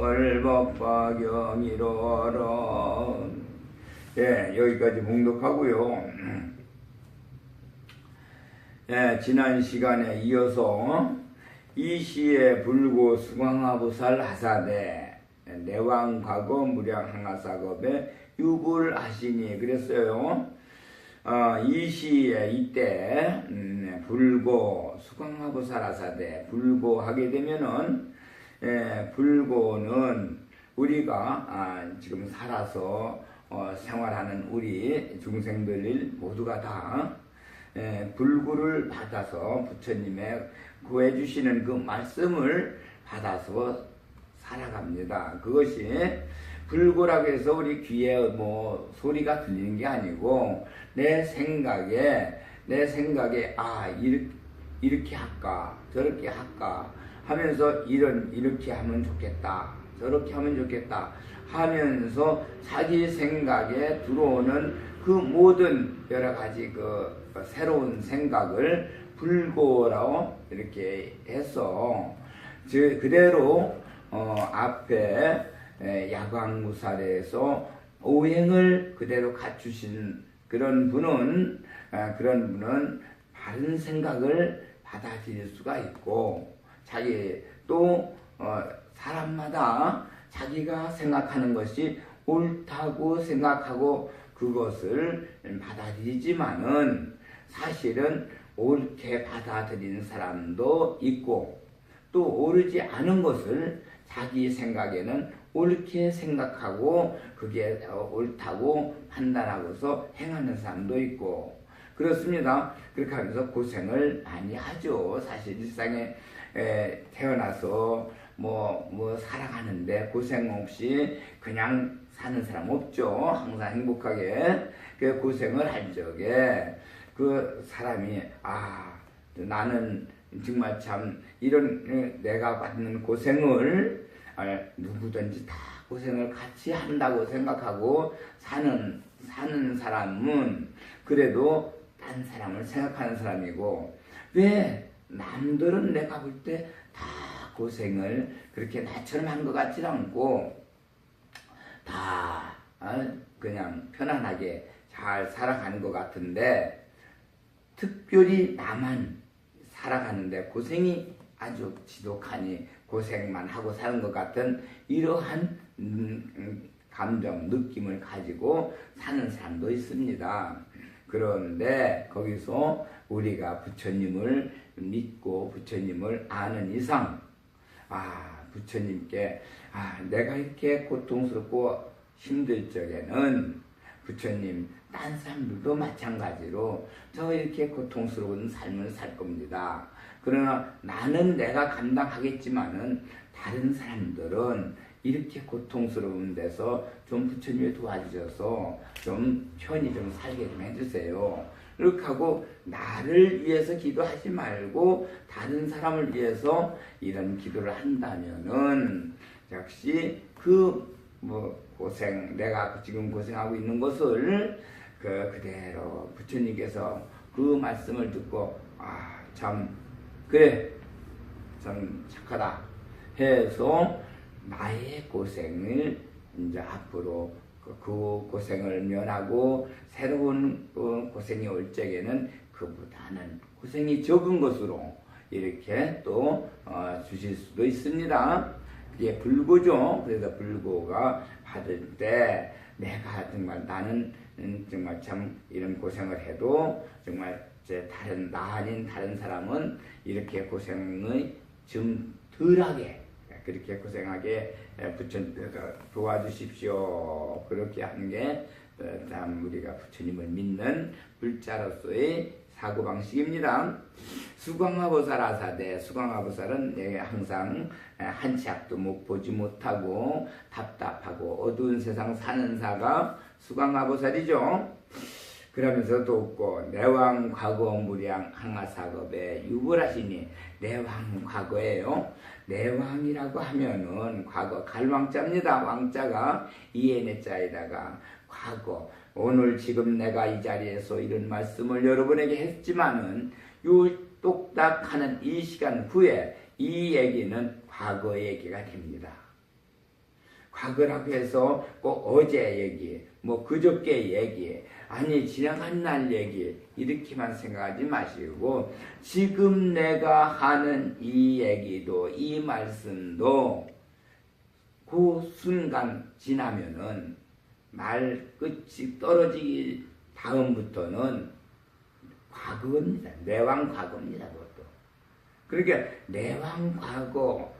얼법박영이로라. 예, 여기까지 봉독하고요. 예, 지난 시간에 이어서 이시에 불고 수광화보살 하사대 내왕과거 무량항하사겁에 유불하시니 그랬어요. 이시에 이때 불고 수광화보살 하사대 불고 하게 되면은 불고는 우리가 지금 살아서 생활하는 우리 중생들 모두가 다 불구를 받아서 부처님의 구해주시는 그 말씀을 받아서 살아갑니다. 그것이 불구라고 해서 우리 귀에 뭐 소리가 들리는 게 아니고 내 생각에 이렇게 할까 저렇게 할까 하면서 이렇게 하면 좋겠다 저렇게 하면 좋겠다 하면서 자기 생각에 들어오는 그 모든 여러 가지 그 새로운 생각을 불고라고 이렇게 해서 그대로 앞에 야광무살에서 오행을 그대로 갖추신 그런 분은 바른 생각을 받아들일 수가 있고 자기 또 사람마다 자기가 생각하는 것이 옳다고 생각하고 그것을 받아들이지만은 사실은 옳게 받아들이는 사람도 있고 또 옳지 않은 것을 자기 생각에는 옳게 생각하고 그게 옳다고 판단하고서 행하는 사람도 있고 그렇습니다. 그렇게 하면서 고생을 많이 하죠. 사실 일상에 태어나서 뭐 살아가는데 고생 없이 그냥 사는 사람 없죠. 항상 행복하게 그 고생을 할 적에 그 사람이 나는 정말 참 이런 내가 받는 고생을 누구든지 다 고생을 같이 한다고 생각하고 사는 사람은 그래도 딴 사람을 생각하는 사람이고 왜 남들은 내가 볼 때 다 고생을 그렇게 나처럼 한 것 같지 않고 다 그냥 편안하게 잘 살아가는 것 같은데 특별히 나만 살아가는데 고생이 아주 지독하니 고생만 하고 사는 것 같은 이러한 감정, 느낌을 가지고 사는 사람도 있습니다. 그런데 거기서 우리가 부처님을 믿고 부처님을 아는 이상 부처님께 내가 이렇게 고통스럽고 힘들 적에는 부처님 딴 사람들도 마찬가지로 저 이렇게 고통스러운 삶을 살 겁니다. 그러나 나는 내가 감당하겠지만은 다른 사람들은 이렇게 고통스러운 데서 좀 부처님이 도와주셔서 좀 편히 좀 살게 좀 해주세요. 이렇게 하고 나를 위해서 기도하지 말고 다른 사람을 위해서 이런 기도를 한다면은 역시 내가 지금 고생하고 있는 것을 그대로 부처님께서 그 말씀을 듣고 참 그래 참 착하다 해서 나의 고생을 이제 앞으로 그 고생을 면하고 새로운 고생이 올 적에는 그보다는 고생이 적은 것으로 이렇게 또 주실 수도 있습니다. 그게 불고죠. 그래서 불고가 받을 때 내가 정말 나는 정말 참 이런 고생을 해도 정말 나 아닌 다른 사람은 이렇게 고생을 좀 덜하게 그렇게 고생하게 부처님께서 도와주십시오. 그렇게 하는 게 참 우리가 부처님을 믿는 불자로서의 사고방식입니다. 수광화보살 하사대 수광화보살은 내가 항상 한 치 앞도 못 보지 못하고 답답하고 어두운 세상 사는 사가 수광화보살이죠. 그러면서도 없고 내왕 과거 무량 항하사겁에 유불하시니 내왕 과거예요. 내왕이라고 하면은 과거 갈왕자입니다. 왕자가 이해내자에다가 과거 오늘 지금 내가 이 자리에서 이런 말씀을 여러분에게 했지만은 요 똑딱하는 이 시간 후에 이 얘기는 과거 얘기가 됩니다. 과거라고 해서 꼭 어제 얘기, 뭐 그저께 얘기, 아니 지나간 날 얘기 이렇게만 생각하지 마시고 지금 내가 하는 이 얘기도 이 말씀도 그 순간 지나면은 말 끝이 떨어지기 다음부터는 과거입니다. 내왕 과거입니다. 그것도. 그러니까 내왕 과거,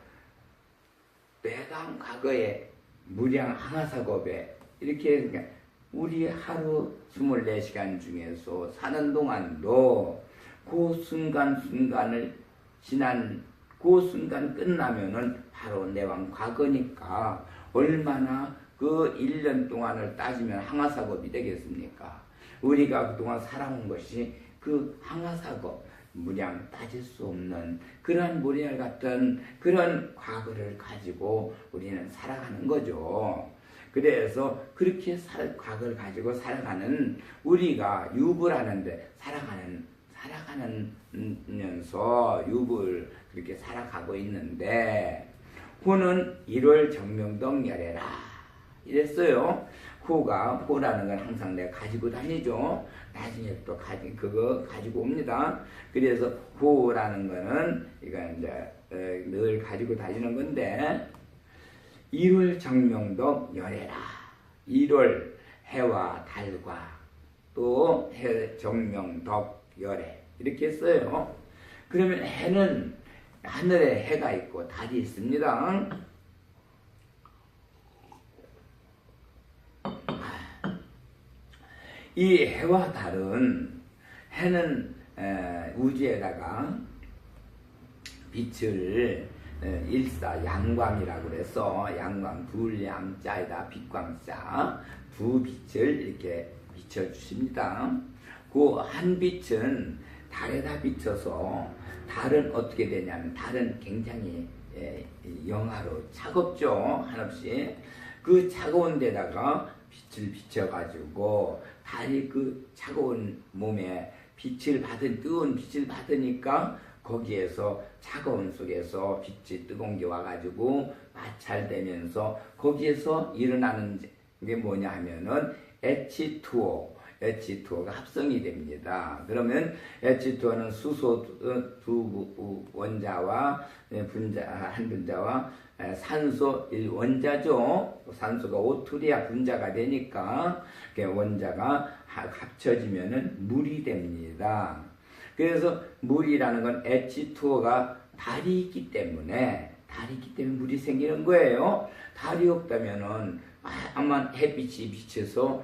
내강 과거에 무량 항하사겁에 이렇게 그러니까 우리 하루 24시간 중에서 사는 동안도 그 순간순간을 지난 그 순간 끝나면은 바로 내왕 과거니까 얼마나 그 1년 동안을 따지면 항하사겁이 되겠습니까? 우리가 그동안 살아온 것이 그 항하사겁, 무량 따질 수 없는 그런 모래알 같은 그런 과거를 가지고 우리는 살아가는 거죠. 그래서 그렇게 과거를 가지고 살아가는 우리가 유불하는데 살아가면서 유불 그렇게 살아가고 있는데 호는 1월 정명덕 열애라 이랬어요. 호라는 건 항상 내가 가지고 다니죠. 나중에 또 그거 가지고 옵니다. 그래서 호라는 거는 이건 이제 늘 가지고 다니는 건데 1월 정명덕 열애라. 1월 해와 달과 또 해 정명덕 열애 이렇게 했어요. 그러면 해는 하늘에 해가 있고 달이 있습니다. 이 해와 달은 해는 우주에다가 빛을 일사 양광이라고 그래서 양광 둘양자에다 빛광자 두 빛을 이렇게 비춰주십니다. 그 한 빛은 달에다 비춰서 달은 어떻게 되냐면 달은 굉장히 영하로 차갑죠. 한없이 그 차가운 데다가 빛을 비춰가지고 달이 그 차가운 몸에 빛을 뜨거운 빛을 받으니까 거기에서 차가운 속에서 빛이 뜨거운 게 와가지고 마찰되면서 거기에서 일어나는 게 뭐냐 하면은 H2O가 합성이 됩니다. 그러면 H2O는 수소 두 원자와 한 분자와 산소 1원자죠. 산소가 O2야 분자가 되니까 원자가 합쳐지면은 물이 됩니다. 그래서 물이라는 건 H2O가 달이 있기 때문에 물이 생기는 거예요. 달이 없다면은 아마 햇빛이 비쳐서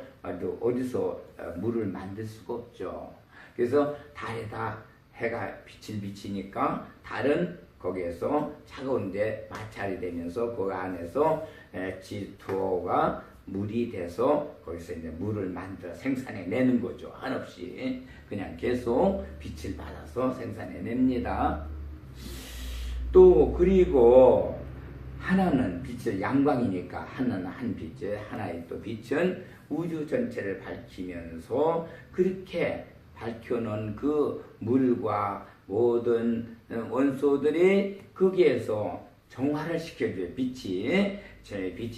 어디서 물을 만들 수가 없죠. 그래서 달에다 해가 빛을 비치니까 달은 거기에서 차가운데 마찰이 되면서 그 안에서 H2O가 물이 돼서 거기서 이제 물을 만들어 생산해내는 거죠. 한없이 그냥 계속 빛을 받아서 생산해냅니다. 또 그리고 하나는 빛을 양광이니까 하나는 한 빛을 하나의 또 빛은 우주 전체를 밝히면서 그렇게 밝혀놓은 그 물과 모든 원소들이 거기에서 정화를 시켜줘요. 빛이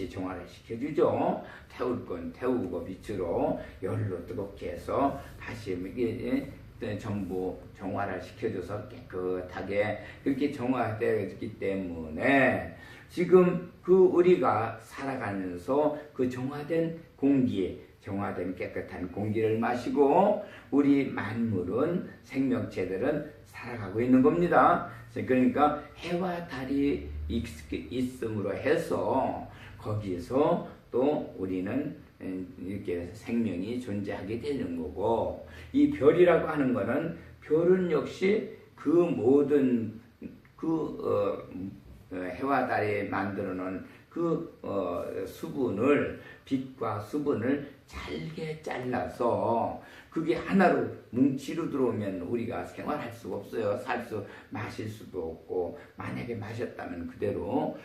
정화를 시켜주죠. 태울 건 태우고 빛으로 열로 뜨겁게 해서 다시 이게 전부 정화를 시켜줘서 깨끗하게 그렇게 정화되었기 때문에 지금 그 우리가 살아가면서 그 정화된 공기, 정화된 깨끗한 공기를 마시고 우리 만물은 생명체들은 살아가고 있는 겁니다. 그러니까 해와 달이 있음으로 해서 거기서 또 우리는 이렇게 생명이 존재하게 되는 거고 이 별이라고 하는 거는 별은 역시 그 모든 해와 달이 만들어 놓은 수분을 빛과 수분을 잘게 잘라서 그게 하나로 뭉치로 들어오면 우리가 생활할 수가 없어요. 마실 수도 없고 만약에 마셨다면 그대로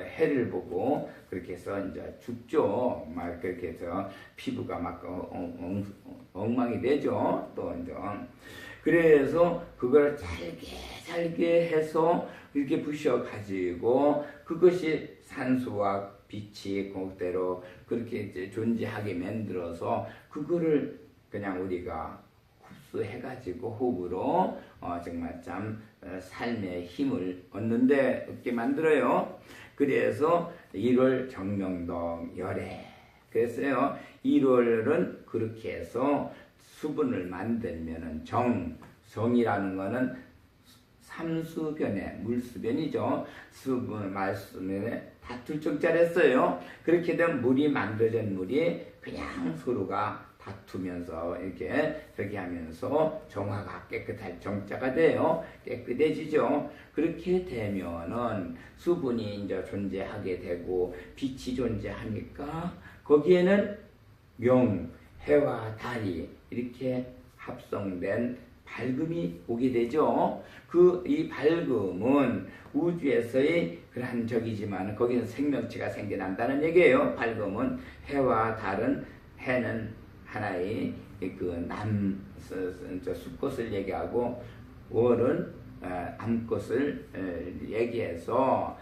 해를 보고 그렇게 해서 이제 죽죠. 막 그렇게 해서 피부가 막 엉망이 되죠. 또 이제 그래서 그걸 잘게 해서 이렇게 부셔가지고 그것이 산수와 빛이 그대로 그렇게 이제 존재하게 만들어서 그거를 그냥 우리가 흡수해가지고 호흡으로 정말 참 삶의 힘을 얻게 만들어요. 그래서 1월 정명동 열애. 그랬어요. 1월은 그렇게 해서 수분을 만들면은 정이라는 거는 삼수변에 물수변이죠. 수분 말수변에 다툴 정자를 했어요. 그렇게 되면 물이 만들어진 물이 그냥 서로가 다투면서 이렇게 저기 하면서 정화가 깨끗할 정자가 돼요. 깨끗해지죠. 그렇게 되면은 수분이 이제 존재하게 되고 빛이 존재하니까 거기에는 해와 달이 이렇게 합성된 밝음이 오게 되죠. 이 밝음은 우주에서의 그러한 적이지만 거기는 생명체가 생겨난다는 얘기예요. 밝음은 해와 달은 해는 하나의 숫꽃을 얘기하고 월은 암꽃을 얘기해서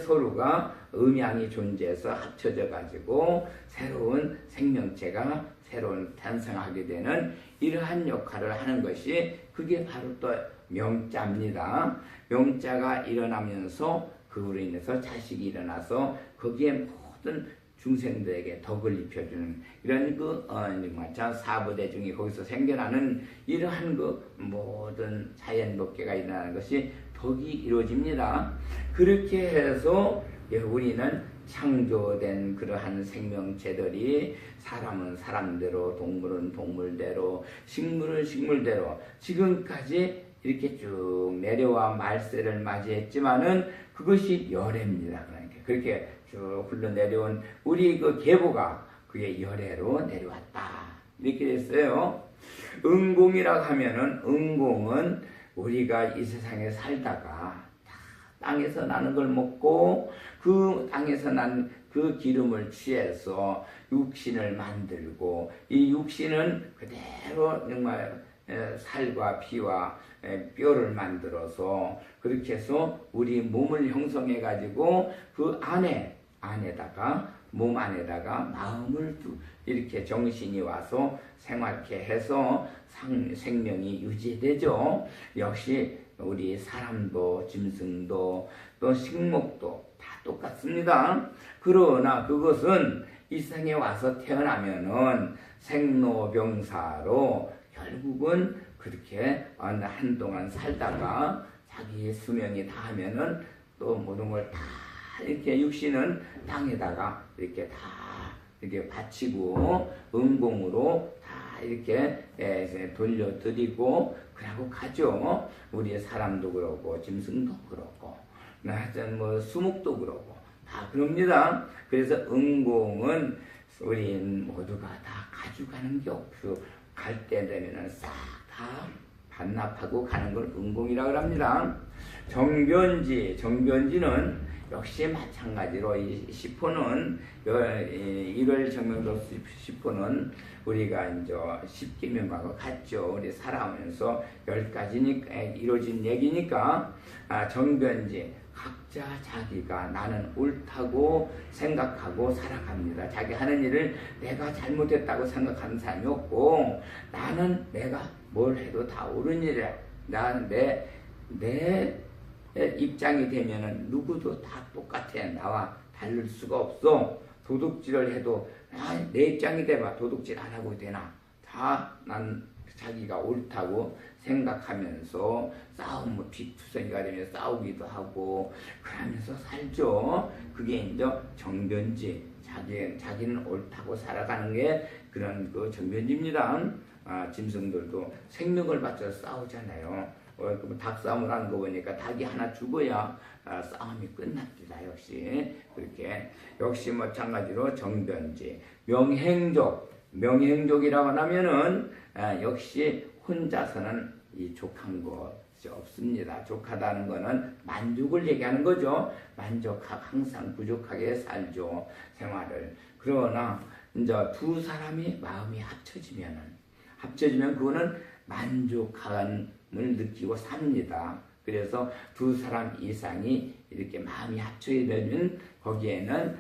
서로가 음양이 존재해서 합쳐져 가지고 새로운 생명체가 새로운 탄생하게 되는 이러한 역할을 하는 것이 그게 바로 또 명자입니다. 명자가 일어나면서 그로 인해서 자식이 일어나서 거기에 모든 중생들에게 덕을 입혀주는 이런 사부대 중에 거기서 생겨나는 이러한 모든 자연법계가 일어나는 것이 덕이 이루어집니다. 그렇게 해서 우리는 창조된 그러한 생명체들이 사람은 사람대로 동물은 동물대로 식물은 식물대로 지금까지 이렇게 쭉 내려와 말세를 맞이했지만은 그것이 열애입니다. 그러니까 그렇게 쭉 흘러내려온 우리 계보가 그게 열애로 내려왔다. 이렇게 됐어요. 은공이라고 하면은 은공은 우리가 이 세상에 살다가 땅에서 나는 걸 먹고 그 땅에서 난 그 기름을 취해서 육신을 만들고 이 육신은 그대로 정말 살과 피와 뼈를 만들어서 그렇게 해서 우리 몸을 형성해 가지고 그 몸 안에다가 마음을 이렇게 정신이 와서 생활케 해서 생명이 유지되죠. 역시 우리 사람도 짐승도 또 식목도 다 똑같습니다. 그러나 그것은 이 세상에 와서 태어나면은 생로병사로 결국은 그렇게 한동안 살다가 자기 수명이 다하면은 또 모든 걸 다 이렇게 육신은 땅에다가 이렇게 다 이렇게 바치고 은공으로 다 이렇게 돌려드리고 그러고 가죠. 우리 사람도 그렇고 짐승도 그렇고 하여튼 수목도 그렇고 다 그럽니다. 그래서 은공은 우리 모두가 다 가져가는 게 없어. 갈 때 되면은 싹 다 반납하고 가는 걸 은공이라고 합니다. 정변지는 역시 마찬가지로 이 10호는 1월 정명도 10호는 우리가 이제 10계명하고 같죠. 우리 살아오면서 10가지니까 이루어진 얘기니까 정변지 각자 자기가 나는 옳다고 생각하고 살아갑니다. 자기 하는 일을 내가 잘못했다고 생각하는 사람이 없고 나는 내가 뭘 해도 다 옳은 일이야. 나는 내 입장이 되면은 누구도 다 똑같아. 나와 다를 수가 없어. 도둑질을 해도 내 입장이 돼봐. 도둑질 안 하고 되나? 다 난 자기가 옳다고 생각하면서 비투성이가 되면 싸우기도 하고 그러면서 살죠. 그게 이제 정변지. 자기는 옳다고 살아가는 게 그런 정변지입니다. 짐승들도 생명을 바쳐 싸우잖아요. 닭싸움을 하는 거 보니까 닭이 하나 죽어야 싸움이 끝납니다. 역시 마찬가지로 정변지, 명행족이라고 하면은 역시 혼자서는 이 족한 것이 없습니다. 족하다는 거는 만족을 얘기하는 거죠. 항상 부족하게 살죠. 생활을. 그러나 이제 두 사람이 마음이 합쳐지면 그거는 만족함을 느끼고 삽니다. 그래서 두 사람 이상이 이렇게 마음이 합쳐야 되는 거기에는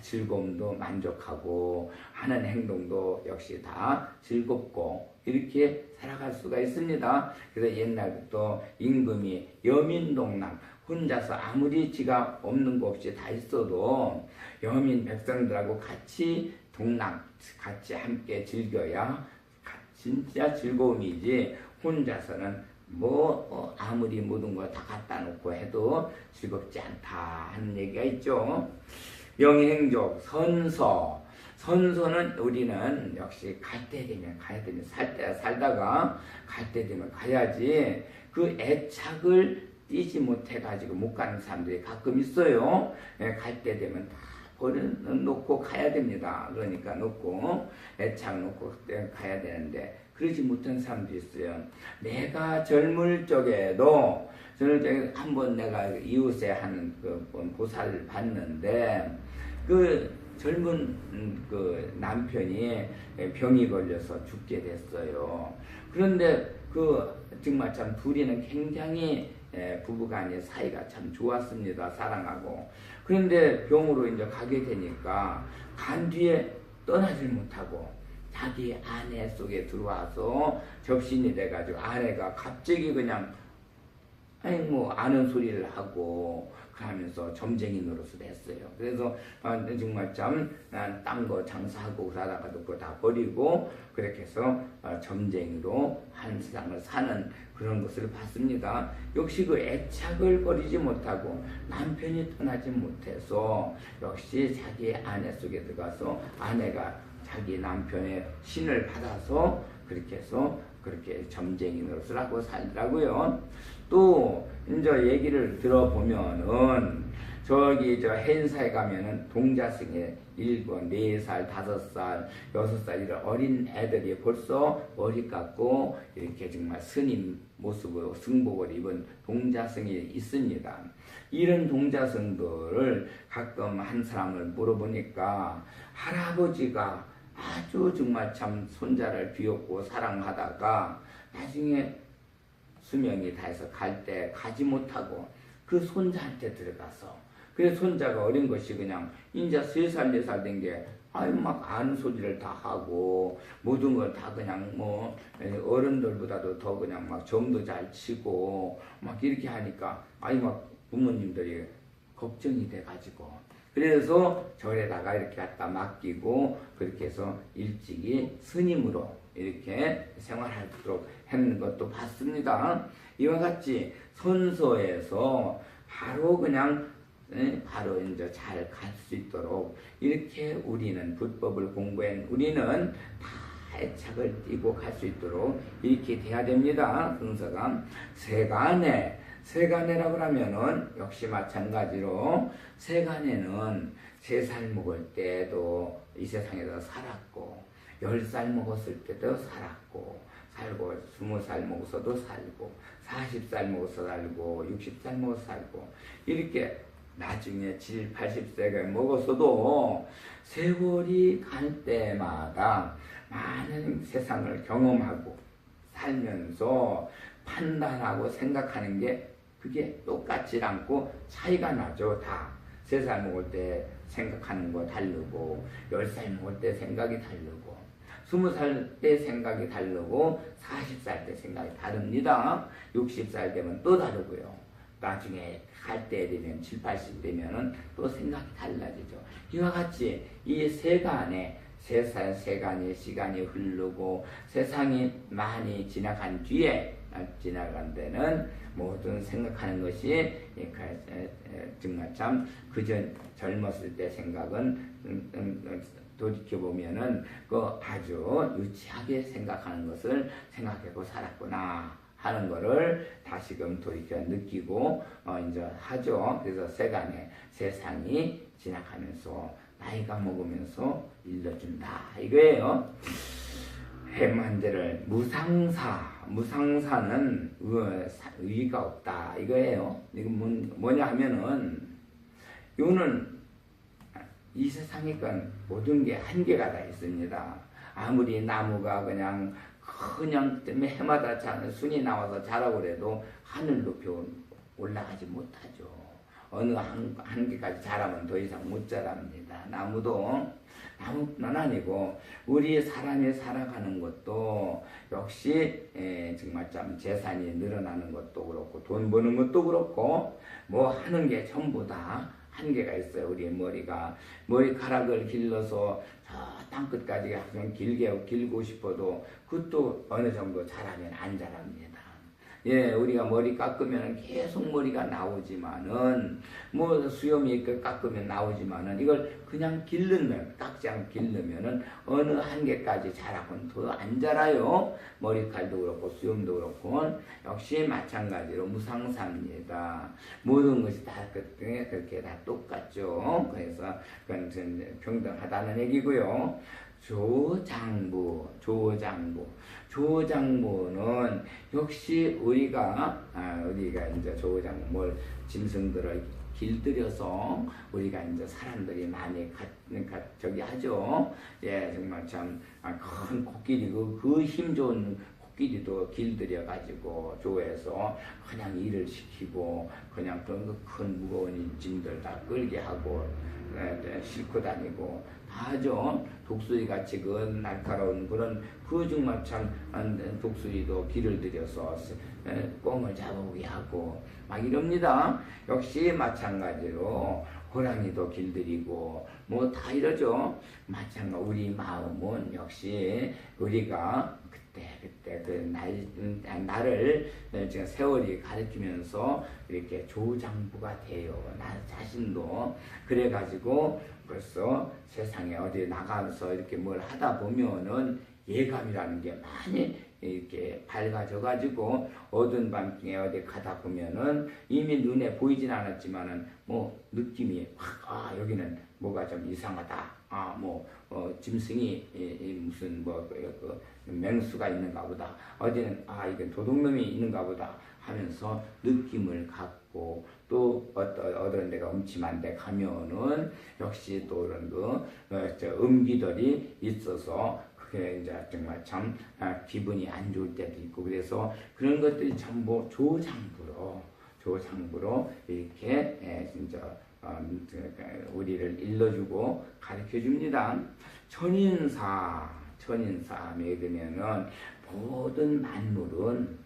즐거움도 만족하고 하는 행동도 역시 다 즐겁고 이렇게 살아갈 수가 있습니다. 그래서 옛날부터 임금이 여민동남 혼자서 아무리 지가 없는 거 없이 다 있어도 여민 백성들하고 같이 동남 같이 함께 즐겨야 진짜 즐거움이지 혼자서는 아무리 모든 걸 다 갖다 놓고 해도 즐겁지 않다 하는 얘기가 있죠. 명행족 선서는 우리는 역시 갈 때 되면 가야 되면 살다가 갈 때 되면 가야지 그 애착을 띄지 못해가지고 못 가는 사람들이 가끔 있어요. 갈 때 되면 다 버려놓고 가야 됩니다. 그러니까 놓고 애착 놓고 가야 되는데 그러지 못한 사람도 있어요. 내가 젊을 적에도 한번 내가 이웃에 하는 그 보살을 봤는데 그 젊은 그 남편이 병이 걸려서 죽게 됐어요. 그런데 정말 참 둘이는 굉장히 부부간의 사이가 참 좋았습니다. 사랑하고. 그런데 병으로 이제 가게 되니까 간 뒤에 떠나질 못하고 자기 아내 속에 들어와서 접신이 돼가지고 아내가 갑자기 그냥 아는 소리를 하고 그러면서 점쟁이 노릇을 했어요. 그래서 정말 참 딴 거 장사하고 살다가도 그거 다 버리고 그렇게 해서 점쟁이로 한 세상을 사는 그런 것을 봤습니다. 역시 그 애착을 버리지 못하고 남편이 떠나지 못해서 역시 자기 아내 속에 들어가서 아내가 자기 남편의 신을 받아서 그렇게 해서 그렇게 점쟁이 노릇을 하고 살더라고요. 또 이제 얘기를 들어보면은 저기 행사에 가면은 동자승에 4살, 5살, 6살 이런 어린 애들이 벌써 머리 깎고 이렇게 정말 스님 모습으로 승복을 입은 동자승이 있습니다. 이런 동자승들을 가끔 한 사람을 물어보니까 할아버지가 아주 정말 참 손자를 비웠고 사랑하다가 나중에 수명이 다해서 갈 때 가지 못하고 그 손자한테 들어가서 그래서 손자가 어린 것이 그냥 이제 3살, 4살 된 게 막 아는 소리를 다 하고 모든 걸 다 그냥 어른들보다도 더 그냥 막 점도 잘 치고 막 이렇게 하니까 막 부모님들이 걱정이 돼가지고 그래서 절에다가 이렇게 갖다 맡기고 그렇게 해서 일찍이 스님으로 이렇게 생활하도록 했는 것도 봤습니다. 이와 같이 선서에서 바로 그냥 바로 이제 잘 갈 수 있도록 이렇게 우리는 불법을 공부한 우리는 다 애착을 띄고 갈 수 있도록 이렇게 돼야 됩니다. 순서가 세간에라고 하면은 역시 마찬가지로 세간에는 3살 먹을 때도 이 세상에서 살았고 10살 먹었을 때도 살았고 20살 먹어서도 살고 40살 먹어서 살고 60살 먹어서 살고 이렇게 나중에 70, 80세가 먹었어도 세월이 갈 때마다 많은 세상을 경험하고 살면서 판단하고 생각하는 게 그게 똑같지 않고 차이가 나죠. 다 3살 먹을 때 생각하는 거 다르고 10살 먹을 때 생각이 다르고 20살 때 생각이 다르고 40살 때 생각이 다릅니다. 60살 되면 또 다르고요. 나중에 갈 때 되면 7, 80 되면은 또 생각이 달라지죠. 이와 같이 이 세간의 시간이 흐르고 세상이 많이 지나간 뒤에 지나간 데는 모든 생각하는 것이 정말 참 그전 젊었을 때 생각은 돌이켜보면은 아주 유치하게 생각하는 것을 생각하고 살았구나 하는 거를 다시금 돌이켜 느끼고 이제 하죠. 그래서 세상이 지나가면서 나이가 먹으면서 일러준다 이거예요. 해만대를 무상사는 의의가 없다 이거예요. 이건 뭐냐 하면은 이거는 이 세상에 모든 게 한계가 다 있습니다. 아무리 나무가 그냥 그냥 때문에 해마다 순이 나와서 자라고 그래도 하늘 높이 올라가지 못하죠. 어느 한계까지 자라면 더 이상 못 자랍니다. 나무도 나무뿐만 아니고 우리 사람이 살아가는 것도 역시 정말 참 재산이 늘어나는 것도 그렇고 돈 버는 것도 그렇고 뭐 하는 게 전부 다 한계가 있어요. 우리 머리카락을 길러서 저 땅끝까지 좀 길고 싶어도 그것도 어느 정도 자라면 안 자랍니다. 예, 우리가 머리 깎으면 계속 머리가 나오지만은, 뭐 수염이 깎으면 나오지만은, 이걸 그냥 깎지 않고 기르면은 어느 한계까지 자라고는 더 안 자라요. 머리칼도 그렇고, 수염도 그렇고, 역시 마찬가지로 무상사입니다. 모든 것이 다 그렇게 다 똑같죠. 그래서 그건 평등하다는 얘기고요. 조장부는 역시 우리가 이제 조장부 짐승들을 길들여서 우리가 이제 사람들이 많이 저기 하죠. 예, 정말 참 큰 코끼리 그 힘 좋은 코끼리도 길들여 가지고 조에서 그냥 일을 시키고 그냥 큰 무거운 짐들 다 끌게 하고 싣고 다니고 다 하죠. 독수리 같이 그 날카로운 그 정말 참 독수리도 길을 들여서 꽁을 잡아오게 하고 막 이럽니다. 역시 마찬가지로 호랑이도 길들이고 뭐 다 이러죠. 마찬가지로 우리 마음은 역시 우리가 그때 그 나를 지금 세월이 가르치면서 이렇게 조장부가 돼요. 나 자신도 그래가지고 벌써 세상에 어디 나가서 이렇게 뭘 하다 보면은 예감이라는 게 많이 이렇게 밝아져가지고 어두운 밤중에 어디 가다 보면은 이미 눈에 보이진 않았지만은 뭐 느낌이 확 여기는 뭐가 좀 이상하다. 짐승이 무슨 맹수가 있는가 보다. 어디는 이게 도둑놈이 있는가 보다 하면서 느낌을 갖고 또 어떤 데가 음침한 데 가면은 역시 또 이런 음기들이 있어서 그게 이제 정말 참 기분이 안 좋을 때도 있고 그래서 그런 것들이 전부 조장부로 이렇게 진짜 우리를 일러주고 가르쳐줍니다. 천인사에 되면은 모든 만물은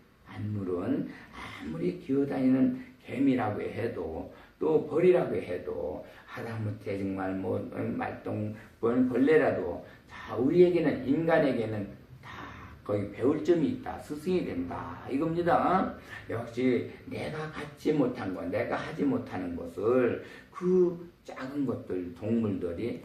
아무리 기어다니는 개미라고 해도 또 벌이라고 해도 하다못해 정말 벌레라도 다 우리에게는 인간에게는 다 거의 배울 점이 있다. 스승이 된다. 이겁니다. 역시 내가 갖지 못한 것, 내가 하지 못하는 것을 그 작은 것들, 동물들이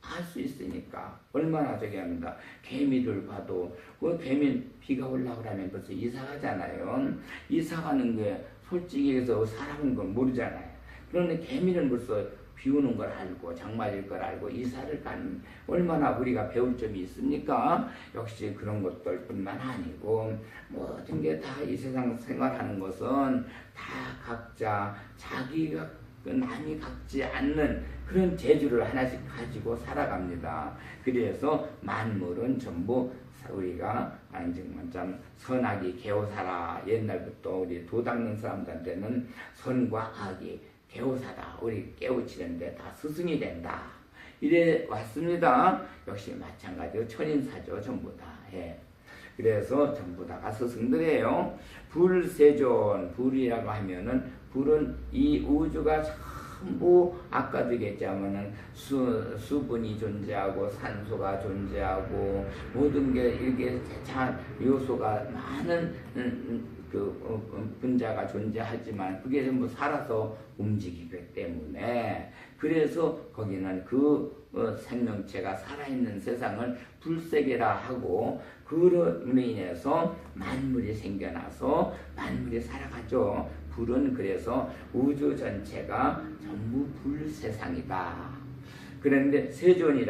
할 수 있으니까 얼마나 저기 합니다. 개미를 봐도 그 개미 비가 올라오라면 벌써 이사가잖아요. 이사가는 게 솔직히 해서 사람인 건 모르잖아요. 그런데 개미는 벌써 비 오는 걸 알고 장마일 걸 알고 이사를 가는 얼마나 우리가 배울 점이 있습니까? 역시 그런 것들뿐만 아니고 모든 게 다 이 세상 생활하는 것은 다 각자 자기가 남이 갖지 않는 그런 재주를 하나씩 가지고 살아갑니다. 그래서 만물은 전부 우리가 정말 참 선악이 개호사라. 옛날부터 우리 도 닦는 사람들한테는 선과 악이 개호사다. 우리 깨우치는데 다 스승이 된다. 이래 왔습니다. 역시 마찬가지로 천인사죠. 전부 다. 예. 그래서 전부 다가 스승들이에요. 불세존, 불이라고 하면은 불은 이 우주가 전부 아까도 얘기했지만은 수분이 존재하고 산소가 존재하고 모든 게 이렇게 자 요소가 많은 분자가 존재하지만 그게 전부 살아서 움직이기 때문에 그래서 거기는 생명체가 살아있는 세상을 불세계라 하고 그로 인해서 만물이 생겨나서 만물이 살아가죠. 불은 그래서 우주 전체가 전부 불세상이다. 그런데 세존은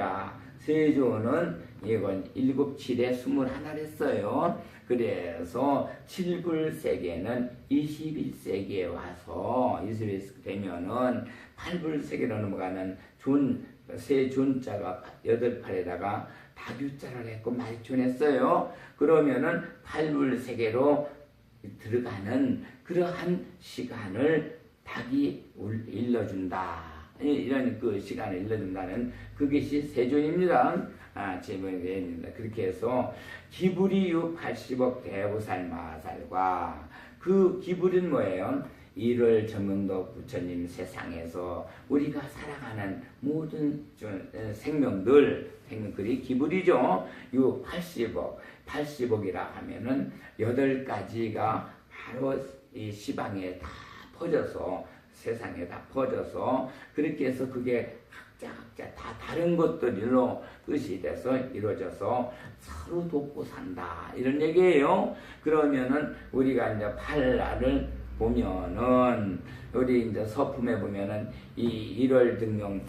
이건 7, 7에 21를 했어요. 그래서 7불세계는 21세기에 와서 21세기 되면은 8불세계로 넘어가는 세 준자가 8팔에다가 다규자를 했고 말존했어요. 그러면은 8불세계로 들어가는 그러한 시간을 닭이 일러준다. 이런 그 시간을 일러준다는 그것이 세존입니다. 제목입니다. 그렇게 해서 기불이유 80억 대보살 마살과 그 기불은 뭐예요? 1월 정명도 부처님 세상에서 우리가 살아가는 모든 생명들이 기불이죠. 이 80억이라 하면은 8가지가 바로 이 시방에 다 퍼져서 세상에 다 퍼져서 그렇게 해서 그게 각자 다 다른 것들로 뜻이 돼서 이루어져서 서로 돕고 산다 이런 얘기예요. 그러면은 우리가 이제 팔라를 보면은 우리 이제 서품에 보면은 이 1월 등용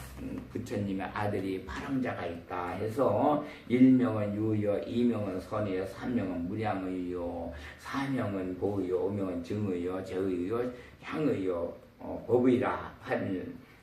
부처님의 아들이 파랑자가 있다 해서 1명은 유여, 2명은 선의여, 3명은 무량의요, 4명은 보의요, 5명은 증의요, 제의요, 향의요, 법의라.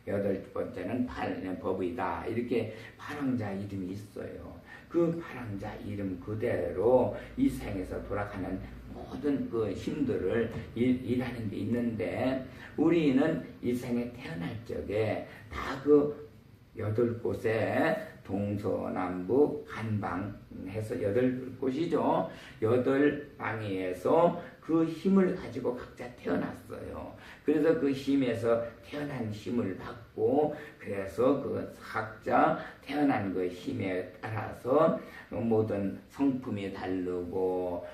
8번째는 법의다. 이렇게 파랑자 이름이 있어요. 그 파랑자 이름 그대로 이 생에서 돌아가는 모든 그 힘들을 일하는 게 있는데 우리는 이 생에 태어날 적에 다 그 8곳에 동서남북 한방 해서 8곳이죠. 8방에서 그 힘을 가지고 각자 태어났어요. 그래서 그 힘에서 태어난 힘을 받고 그래서 그 각자 태어난 그 힘에 따라서 모든 성품이 다르고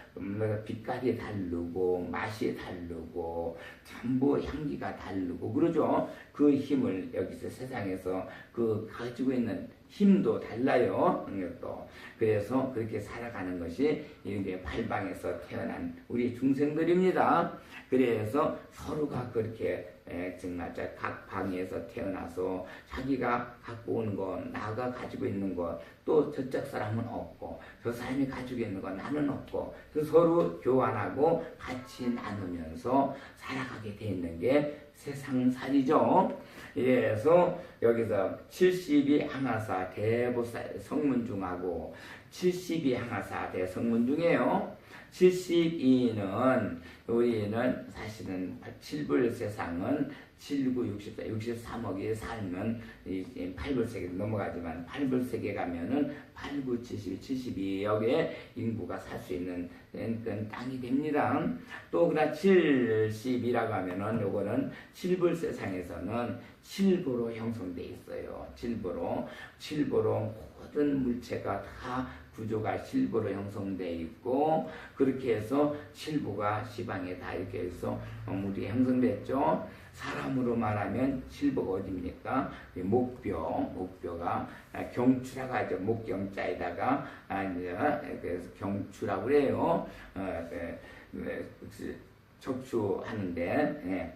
빛깔이 다르고 맛이 다르고 전부 향기가 다르고 그러죠. 그 힘을 여기서 세상에서 그 가지고 있는 힘도 달라요. 또 그래서 그렇게 살아가는 것이 이렇게 팔방에서 태어난 우리 중생들입니다. 그래서 서로가 그렇게 정말 각 방에서 태어나서 자기가 갖고 오는 거, 나가 가지고 있는 거, 또 저쪽 사람은 없고, 저 사람이 가지고 있는 거 나는 없고, 서로 교환하고 같이 나누면서 살아가게 돼 있는 게 세상살이죠. 그래서 여기서 70이 항아사 대보살 성문중하고 70이 항아사 대성문중이에요. 72는 우리는 사실은 7불 세상은 7, 9, 64, 63억이 살면 8불세계로 넘어가지만 8불세계 가면은 8, 9, 72, 72억의 인구가 살 수 있는 그런 땅이 됩니다. 또 그러나 70이라고 하면은 요거는 7불 세상에서는 7부로 형성되어 있어요. 7부로 모든 물체가 다 구조가 7부로 형성되어 있고 그렇게 해서 7부가 시방에 다 이렇게 해서 물이 형성됐죠. 사람으로 말하면 7부가 어디입니까? 목표가 경추라고 하죠. 목경자에다가 그래서 경추라고 그래요. 척추하는데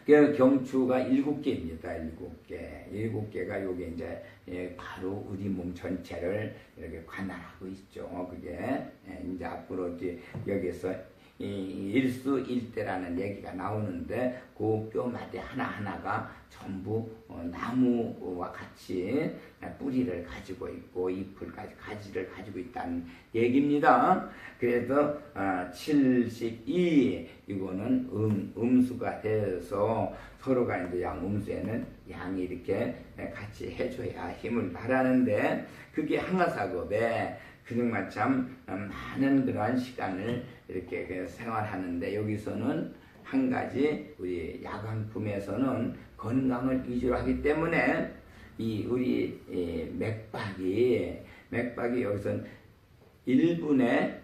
그 경추가 7개입니다. 7개가 요게 이제 바로 우리 몸 전체를 이렇게 관할하고 있죠. 그게 이제 앞으로 이제 여기서 일수일대라는 얘기가 나오는데 그 뼈마디 하나하나가 전부 나무와 같이 뿌리를 가지고 있고 잎을까지 가지를 가지고 있다는 얘기입니다. 그래서 72 이거는 음수가 돼서 서로가 이제 음수에는 양이 이렇게 같이 해줘야 힘을 발하는데 그게 항아사급에 그정말 참 많은 그러한 시간을 이렇게 생활하는데 여기서는 한 가지 우리 야광품에서는 건강을 위주로 하기 때문에 이 우리 맥박이 여기서는 1분에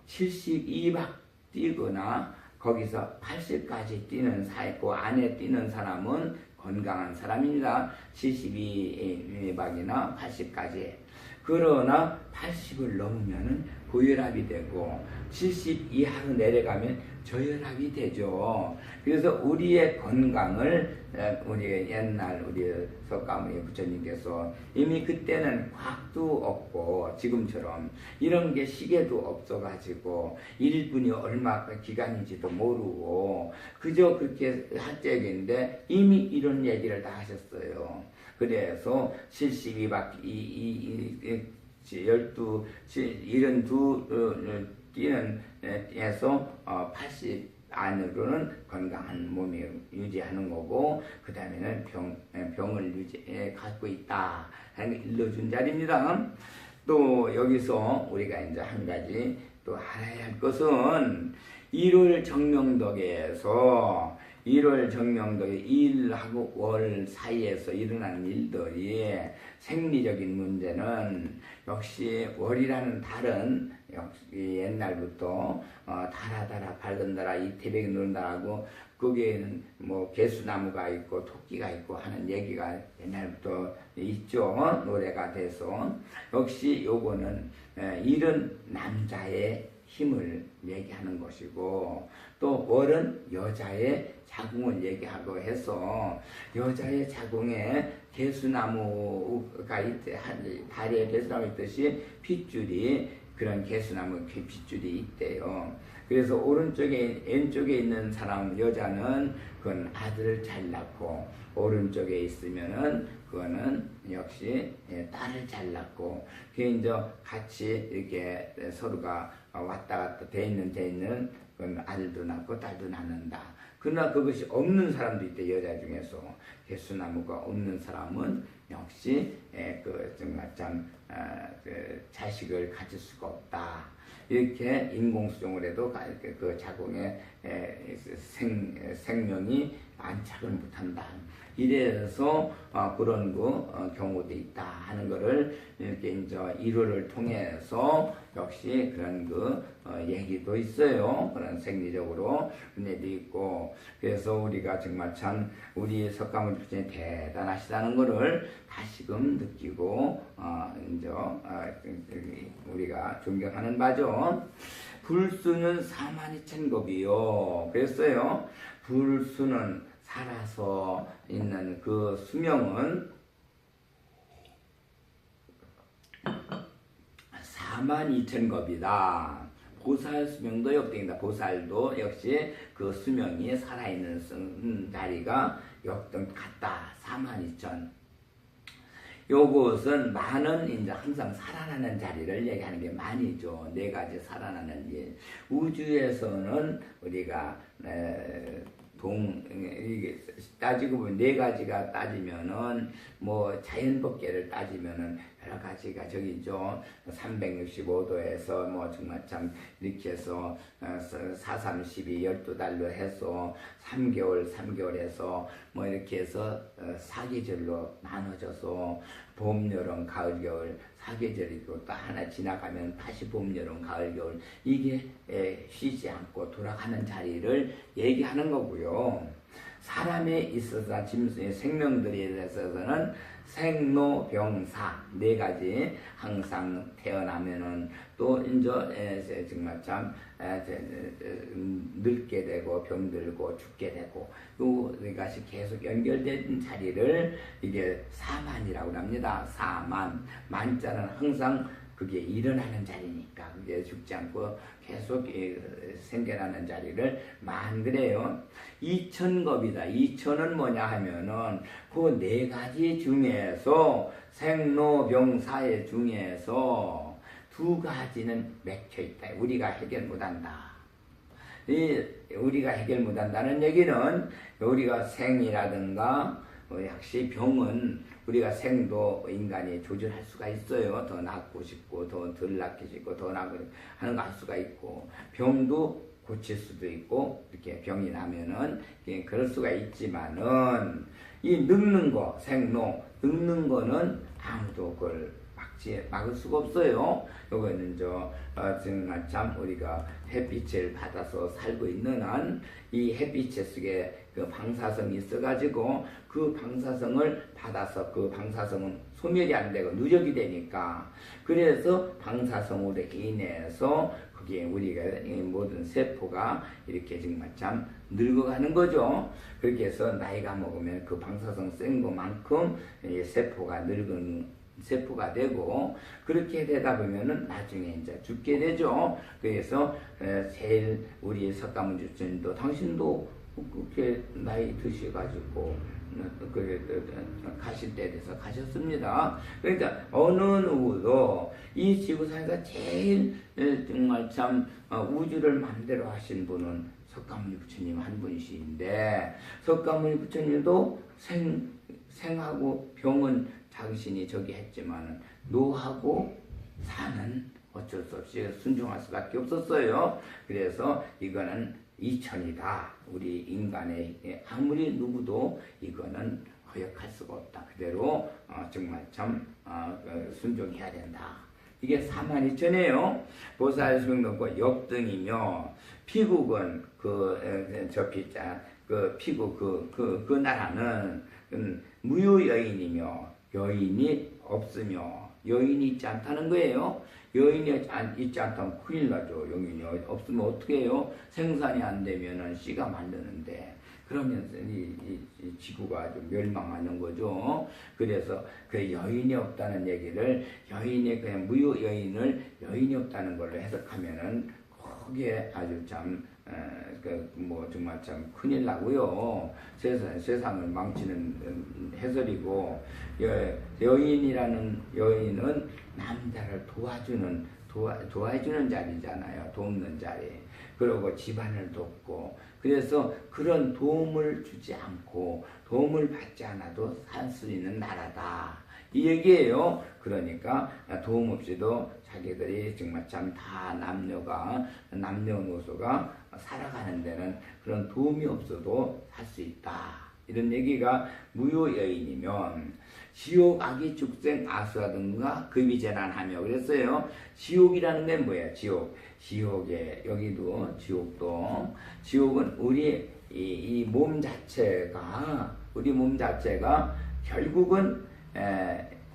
72박 뛰거나 거기서 80까지 뛰는 그 안에 뛰는 사람은 건강한 사람입니다. 72박이나 80까지. 그러나 80을 넘으면은 고혈압이 되고 70 이하로 내려가면 저혈압이 되죠. 그래서 우리의 건강을 우리 옛날 우리 석가모니 부처님께서 이미 그때는 과학도 없고 지금처럼 이런 게 시계도 없어가지고 1분이 얼마 기간인지도 모르고 그저 그렇게 할 적인데 이미 이런 얘기를 다 하셨어요. 그래서 72바퀴 72 뛰는 에서 80 안으로는 건강한 몸이 유지하는 거고 그 다음에는 병을 갖고 있다 하는 걸 일러준 자리입니다. 또 여기서 우리가 이제 한 가지 또 알아야 할 것은 1월 정명덕에서 1월 정명덕의 일하고 월 사이에서 일어나는 일들이 생리적인 문제는 역시 월이라는 달은 역시 옛날부터 달아달아 밝은 달아 이태백이 노는 달하고 거기에는 뭐 개수나무가 있고 토끼가 있고 하는 얘기가 옛날부터 있죠. 노래가 돼서 역시 요거는 일은 남자의 힘을 얘기하는 것이고 또 월은 여자의 자궁을 얘기하고 해서 여자의 자궁에 개수나무가 다리에 개수나무 있듯이 핏줄이 그런 개수나무 핏줄이 있대요. 그래서 오른쪽에 왼쪽에 있는 사람 여자는 그건 아들을 잘 낳고 오른쪽에 있으면은 그거는 역시 딸을 잘 낳고 그게 이제 같이 이렇게 서로가 왔다 갔다 돼 있는 그건 아들도 낳고 딸도 낳는다. 그러나 그것이 없는 사람도 있대. 여자 중에서 개수나무가 없는 사람은 역시 그 정말 참 그 자식을 가질 수가 없다. 이렇게 인공수정을 해도 그 자궁에 생명이 안착을 못한다. 이래서 그런 경우도 있다 하는 거를 이렇게 이제 1호를 통해서 역시 그런 얘기도 있어요. 그런 생리적으로 그런 얘기도 있고 그래서 우리가 정말 참 우리 석가모니 부처님 대단하시다는 거를 다시금 느끼고 이제 우리가 존경하는 바죠. 불수는 42,000겁이요. 그랬어요. 불수는 살아서 있는 그 수명은 42,000겁이다. 보살 수명도 역등이다. 보살도 역시 그 수명이 살아있는 자리가 역등 같다. 42,000. 요것은 만은 이제 항상 살아나는 자리를 얘기하는 게 만이죠. 네 가지 살아나는 일. 우주에서는 우리가 이게 따지고 보면 네 가지가 따지면은 뭐 자연법계를 따지면은 여러 가지가 저기 있죠. 365도에서 뭐 정말 참 이렇게 해서 432 12달로 해서 3개월에서 뭐 이렇게 해서 사계절로 나눠져서 봄, 여름, 가을, 겨울 사계절이고 또 하나 지나가면 다시 봄, 여름, 가을, 겨울 이게 쉬지 않고 돌아가는 자리를 얘기하는 거고요. 사람에 있어서 짐승의 생명들에 있어서는 생로병사 네 가지 항상 태어나면은 또 이제 정말 참 늙게 되고 병들고 죽게 되고 이것이 계속 연결된 자리를 이게 사만이라고 합니다. 사만 만자는 항상 그게 일어나는 자리니까 그게 죽지 않고 계속 생겨나는 자리를 만그래요. 2,000겁이다. 2,000은 뭐냐 하면은 그 네 가지 중에서 생로병사의 중에서 두 가지는 맥혀 있다. 우리가 해결 못한다. 우리가 해결 못한다는 얘기는 우리가 생이라든가 역시 병은 우리가 생도 인간이 조절할 수가 있어요. 더 낳고 싶고 더 덜 낳기 싶고 더 낳고 하는 거 할 수가 있고 병도 고칠 수도 있고 이렇게 병이 나면은 그럴 수가 있지만은 이 늙는 거 생로 늙는 거는 아무도 그걸 막을 수가 없어요. 요거는 정말 참 우리가 햇빛을 받아서 살고 있는 한 이 햇빛 속에 그 방사성이 있어가지고 그 방사성을 받아서 그 방사성은 소멸이 안 되고 누적이 되니까 그래서 방사성으로 인해서 그게 우리가 모든 세포가 이렇게 정말 참 늙어가는 거죠. 그렇게 해서 나이가 먹으면 그 방사성 센 것만큼 세포가 늙은 세포가 되고 그렇게 되다 보면은 나중에 이제 죽게 되죠. 그래서 제일 우리 석가모니 주님도 당신도 그렇게 나이 드셔가지고 가실 때 돼서 가셨습니다. 그러니까 어느 누구도 이 지구상에서 제일 정말 참 우주를 마음대로 하신 분은 석가모니 부처님 한 분이신데 석가모니 부처님도 생하고 병은 당신이 저기 했지만 노하고 사는 어쩔 수 없이 순종할 수밖에 없었어요. 그래서 이거는 이천이다. 우리 인간의 아무리 누구도 이거는 허역할 수가 없다. 그대로 정말 참 순종해야 된다. 이게 사만이천이에요. 보살수명론고 역등이며 피국은 저 피자 그 피국 그 나라는 무유여인이며 여인이 없으며 여인이 있지 않다는 거예요. 여인이 있지 않다면 큰일 나죠. 여인이 없으면 어떻게 해요? 생산이 안 되면은 씨가 만드는데 그러면서 이 지구가 좀 멸망하는 거죠. 그래서 그 여인이 없다는 얘기를 여인이 그냥 무유 여인을 여인이 없다는 걸로 해석하면은 거기에 아주 참 정말 참 큰일 나고요. 세상을 망치는 해설이고 여인이라는 여인은 남자를 도와주는 자리잖아요. 돕는 자리. 그리고 집안을 돕고 그래서 그런 도움을 주지 않고 도움을 받지 않아도 살 수 있는 나라다. 이 얘기예요. 그러니까 도움 없이도 자기들이 정말 참 다 남녀노소가 살아가는 데는 그런 도움이 없어도 살 수 있다. 이런 얘기가 무효여인이면 지옥, 악이, 죽생, 아수라 등과 급이재난하며 그랬어요. 지옥이라는 게 뭐예요? 지옥에 여기도 지옥은 우리 이 몸 자체가 결국은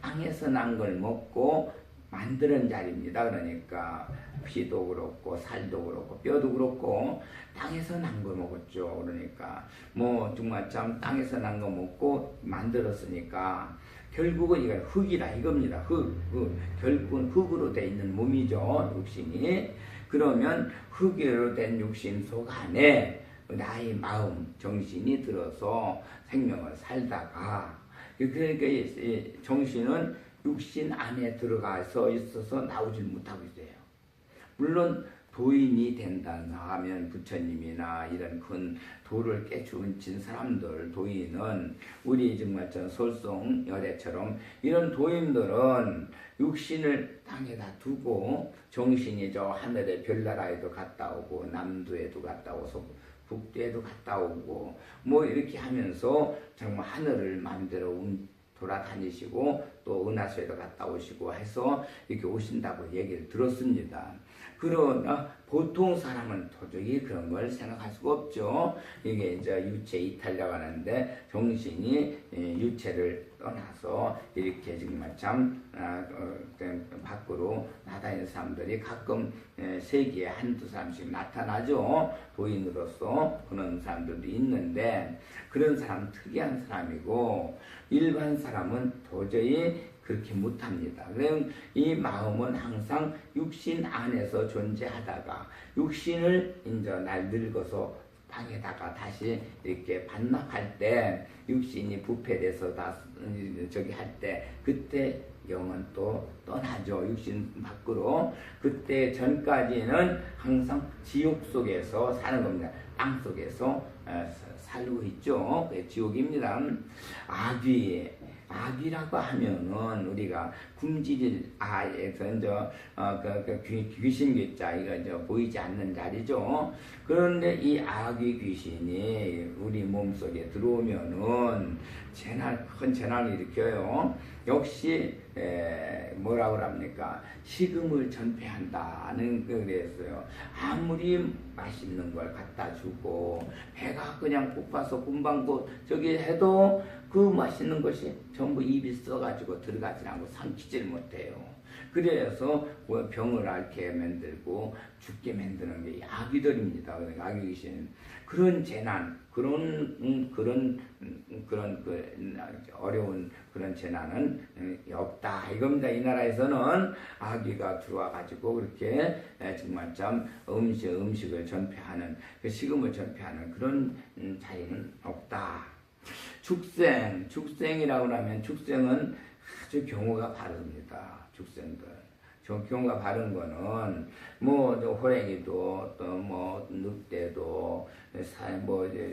땅에서 난 걸 먹고 만드는 자리입니다. 그러니까 피도 그렇고 살도 그렇고 뼈도 그렇고 땅에서 난 거 먹었죠. 그러니까 정말 참 땅에서 난 거 먹고 만들었으니까 결국은 이건 흙이라 이겁니다. 결국은 흙으로 돼 있는 몸이죠. 육신이. 그러면 흙으로 된 육신 속 안에 나의 마음, 정신이 들어서 생명을 살다가 그러니까 이 정신은 육신 안에 들어가서 있어서 나오질 못하고 있어요. 물론 도인이 된다 하면 부처님이나 이런 큰 도를 깨주신 사람들, 도인은 우리 정말 솔송 여대처럼 이런 도인들은 육신을 땅에다 두고 정신이 저 하늘의 별나라에도 갔다 오고 남도에도 갔다 오고 북도에도 갔다 오고 이렇게 하면서 정말 하늘을 마음대로 돌아다니시고 또 은하수에도 갔다 오시고 해서 이렇게 오신다고 얘기를 들었습니다. 그러나 보통 사람은 도저히 그런 걸 생각할 수가 없죠. 이게 이제 유체 이탈이라고 하는데 정신이 유체를 떠나서 이렇게 정말 참 밖으로 나다니는 사람들이 가끔 세계에 한두 사람씩 나타나죠. 도인으로서 그런 사람들도 있는데 그런 사람 특이한 사람이고 일반 사람은 도저히 그렇게 못합니다. 그럼 이 마음은 항상 육신 안에서 존재하다가 육신을 이제 날 늙어서 방에다가 다시 이렇게 반납할 때 육신이 부패돼서 다 저기 할 때 그때 영은 또 떠나죠. 육신 밖으로. 그때 전까지는 항상 지옥 속에서 사는 겁니다. 땅 속에서 살고 있죠. 그게 지옥입니다. 악이라고 하면은 우리가 굶주릴 아에서 귀신 괴자 이거 보이지 않는 자리죠. 그런데 이 악의 귀신이 우리 몸 속에 들어오면은 큰 재난을 일으켜요. 역시 뭐라고 합니까? 식음을 전폐한다는 그랬어요. 아무리 맛있는 걸 갖다 주고 배가 그냥 고파서 금방 저기 해도 그 맛있는 것이 전부 입이 써가지고 들어가지 않고 삼키질 못해요. 그래서 병을 앓게 만들고 죽게 만드는 게 악귀들입니다. 악귀 귀신. 그런 재난, 그런 어려운 그런 재난은 없다 이겁니다. 이 나라에서는 악귀가 들어와 가지고 그렇게 정말 참 음식을 전폐하는 그 식음을 전폐하는 그런 자리는 없다. 축생이라고 하면 축생은 아주 경우가 바릅니다. 축생들. 저 경우가 바른 거는 뭐 호랭이도 또 뭐 늑대도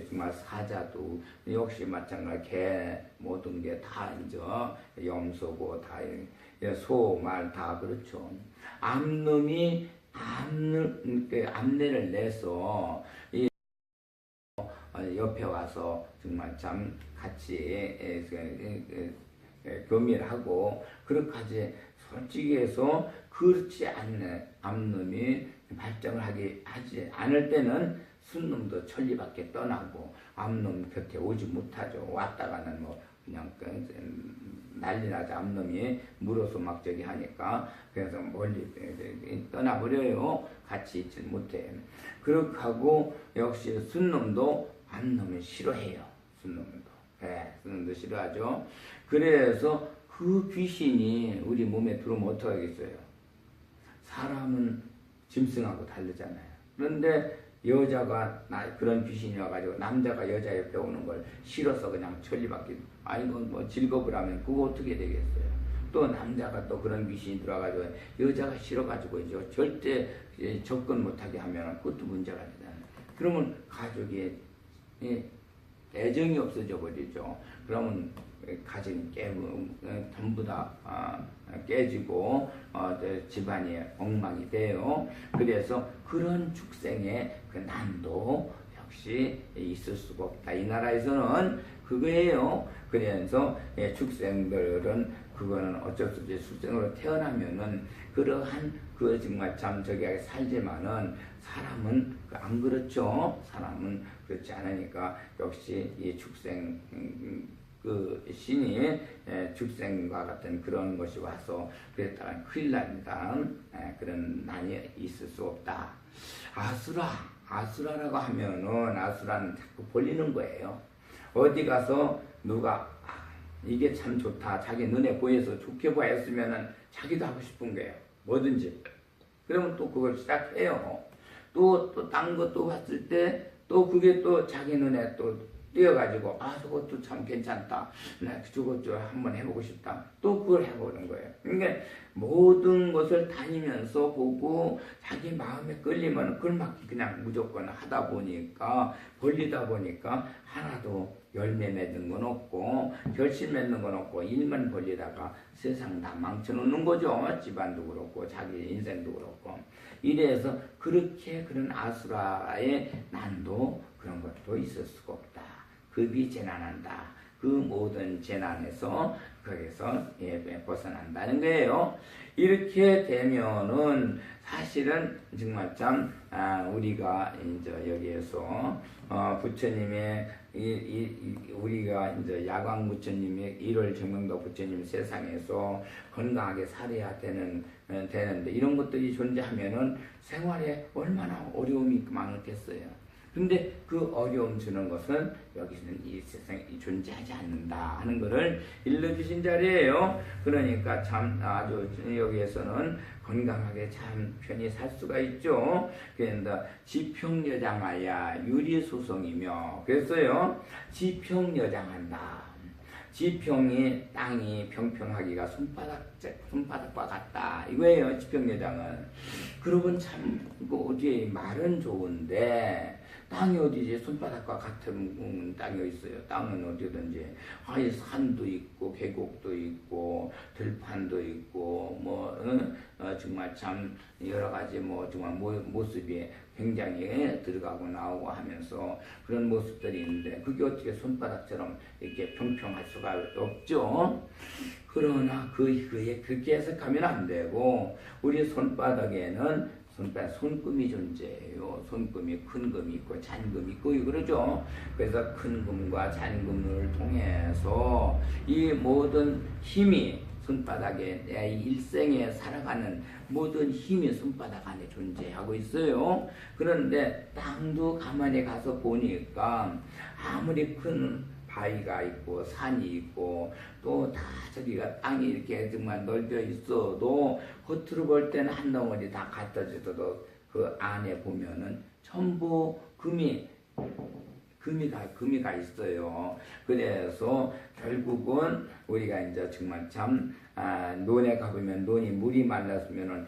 정말 사자도 역시 마찬가지 개 모든 게 다 이제 염소고 다 소 말 다 그렇죠. 암놈이 암내를 내서 옆에 와서 정말 참 같이 교밀하고 그렇게까지 솔직히 해서 그렇지 않는 암놈이 발정을 하지 않을 때는 순놈도 천리밖에 떠나고 암놈 곁에 오지 못하죠. 왔다가는 뭐 그냥 난리 나죠. 암놈이 물어서 막 저기 하니까 그래서 멀리 떠나버려요. 같이 있지 못해. 그렇게 하고 역시 순놈도 암놈을 싫어해요. 순놈도. 순놈도 싫어하죠. 그래서 그 귀신이 우리 몸에 들어오면 어떡하겠어요? 사람은 짐승하고 다르잖아요. 그런데 여자가 그런 귀신이 와가지고 남자가 여자 옆에 오는 걸 싫어서 그냥 천리밖에 아이고 뭐 즐거우라면 그거 어떻게 되겠어요? 또 남자가 또 그런 귀신이 들어와가지고 여자가 싫어가지고 이제 절대 접근 못하게 하면 그것도 문제가 되잖아요. 그러면 가족이 애정이 없어져 버리죠. 그러면 가정이 전부 다 깨지고 집안이 엉망이 돼요. 그래서 그런 축생의 그 난도 역시 있을 수가 없다. 이 나라에서는 그거예요. 그래서 축생들은 그거는 어쩔 수 없이 축생으로 태어나면은 그러한 그 정말 참 저기 살지만은 사람은 안 그렇죠. 사람은 그렇지 않으니까 역시 이 축생 그 신이 축생과 같은 그런 것이 와서 그랬다가 큰일 납니다. 그런 난이 있을 수 없다. 아수라라고 하면은 아수라는 자꾸 벌리는 거예요. 어디 가서 누가 이게 참 좋다 자기 눈에 보여서 좋게 보였으면은 자기도 하고 싶은 거예요. 뭐든지. 그러면 또 그걸 시작해요. 또 딴 것도 봤을 때 또 그게 또 자기 눈에 또 띄어가지고 저것도 참 괜찮다. 나 저것 좀 한번 해보고 싶다. 또 그걸 해보는 거예요. 그러니까 모든 것을 다니면서 보고 자기 마음에 끌리면 그걸 막 그냥 무조건 하다 보니까 벌리다 보니까 하나도 열매 맺는 건 없고 결실 맺는 건 없고 일만 벌리다가 세상 다 망쳐놓는 거죠. 집안도 그렇고 자기 인생도 그렇고 이래서 그렇게 그런 아수라의 난도 그런 것도 있을 수가 없다. 급이 재난한다. 그 모든 재난에서 거기서 벗어난다는 거예요. 이렇게 되면은 사실은 정말 참 우리가 이제 여기에서 부처님의 우리가 이제 야광 부처님의 1월 정명도 부처님 세상에서 건강하게 살아야 되는데 이런 것들이 존재하면은 생활에 얼마나 어려움이 많겠어요. 근데 그 어려움 주는 것은 여기서는 이 세상에 존재하지 않는다 하는 것을 일러주신 자리예요. 그러니까 참 아주 여기에서는 건강하게 참 편히 살 수가 있죠. 그런데 지평여장하야 유리소송이며 그랬어요. 지평여장한다. 지평이 땅이 평평하기가 손바닥과 같다. 이거예요. 지평여장은. 그러면 참 어디에 말은 좋은데 땅이 어디지? 손바닥과 같은 땅이 있어요. 땅은 어디든지 산도 있고 계곡도 있고 들판도 있고 정말 참 여러 가지 뭐 정말 모습이 굉장히 들어가고 나오고 하면서 그런 모습들이 있는데 그게 어떻게 손바닥처럼 이렇게 평평할 수가 없죠. 그러나 그에 그렇게 해석하면 안 되고 우리 손바닥에는 손금이 존재해요. 손금이 큰 금이 있고 잔금이 있고 그러죠. 그래서 큰 금과 잔금을 통해서 이 모든 힘이 손바닥에 내 일생에 살아가는 모든 힘이 손바닥 안에 존재하고 있어요. 그런데 땅도 가만히 가서 보니까 아무리 큰 바위가 있고 산이 있고 또 다 저기가 땅이 이렇게 정말 넓혀 있어도 겉으로 볼 때는 한 덩어리 다 갖다줘도 그 안에 보면은 전부 금이가 있어요. 그래서 결국은 우리가 이제 정말 참 논에 가보면 논이 물이 말랐으면은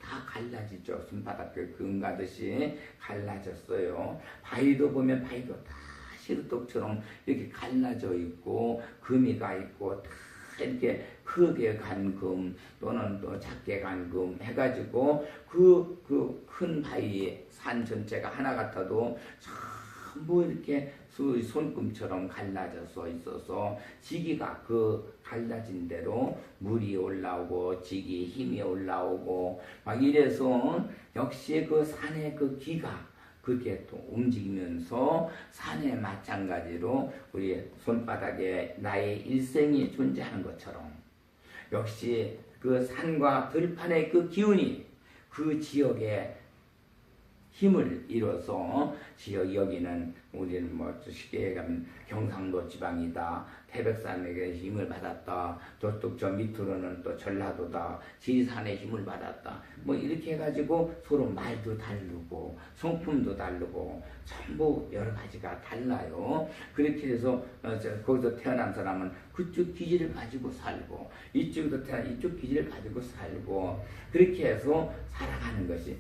다 갈라지죠. 손바닥 금 가듯이 갈라졌어요. 바위도 보면 바위도 다 시루떡처럼 이렇게 갈라져 있고 금이가 있고 다 이렇게 크게 간 금 또는 또 작게 간 금 해가지고 그 큰 바위의 산 전체가 하나 같아도 전부 이렇게 손금처럼 갈라져서 있어서 지기가 그 갈라진 대로 물이 올라오고 지기 힘이 올라오고 막 이래서 역시 그 산의 그 기가 그게 또 움직이면서 산에 마찬가지로 우리 손바닥에 나의 일생이 존재하는 것처럼 역시 그 산과 들판의 그 기운이 그 지역에 힘을 이뤄서 지역 여기는 우리는 뭐 쉽게 가면 경상도 지방이다. 태백산에게 힘을 받았다. 저쪽 저 밑으로는 또 전라도다. 지리산에 힘을 받았다. 뭐 이렇게 해가지고 서로 말도 다르고 성품도 다르고 전부 여러 가지가 달라요. 그렇게 해서 거기서 태어난 사람은 그쪽 기질을 가지고 살고 이쪽에서 태어난 이쪽 기질을 가지고 살고 그렇게 해서 살아가는 것이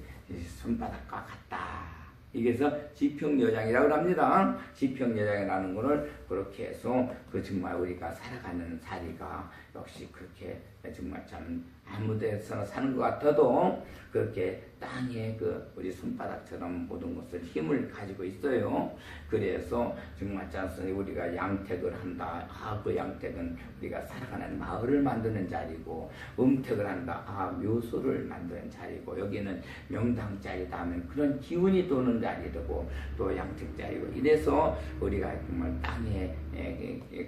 손바닥과 같다. 이게서 지평여장이라고 합니다. 지평여장이라는 것을 그렇게 해서 그 정말 우리가 살아가는 자리가 역시 그렇게 정말 참 아무 데서나 사는 것 같아도 그렇게 땅에 그 우리 손바닥처럼 모든 것을 힘을 가지고 있어요. 그래서 정말 참 우리가 양택을 한다. 그 양택은 우리가 살아가는 마을을 만드는 자리고 음택을 한다. 묘소를 만드는 자리고 여기는 명당 자리다 하면 그런 기운이 도는 자리고 또 양택 자리고 이래서 우리가 정말 땅에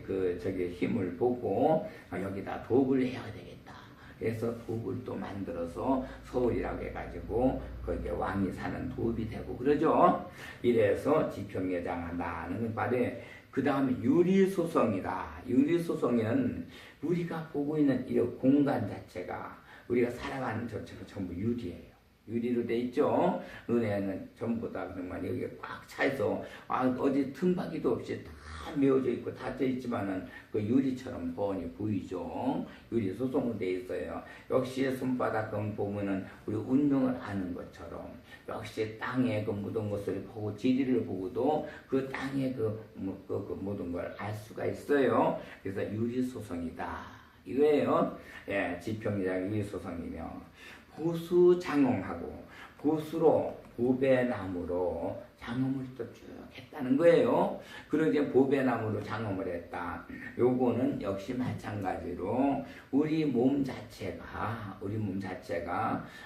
그 저기 힘을 보고 여기다 도읍을 해야 되겠다. 그래서 도읍을 또 만들어서 서울이라고 해가지고 거기에 왕이 사는 도읍이 되고 그러죠. 이래서 지평여장한다는 말에 그 다음에 유리소성이다. 유리소성은 우리가 보고 있는 이 공간 자체가 우리가 살아가는 자체가 전부 유리예요. 유리로 돼 있죠. 은혜는 전부 다 정말 여기에 꽉 차서 어디 틈바퀴도 없이 다 메워져 있고 닫혀 있지만은 그 유리처럼 훤히 보이죠. 유리 소송으로 돼 있어요. 역시 손바닥 금 보면은 우리 운명을 아는 것처럼 역시 땅에 그 묻은 것을 보고 지리를 보고도 그 땅에 그 모든 걸 알 수가 있어요. 그래서 유리 소송이다 이거예요. 예, 지평이랑 유리 소송이며. 보수 장엄하고 보수로 보배나무로 장엄을 또 쭉 했다는 거예요. 그러게 보배나무로 장엄을 했다. 요거는 역시 마찬가지로 우리 몸 자체가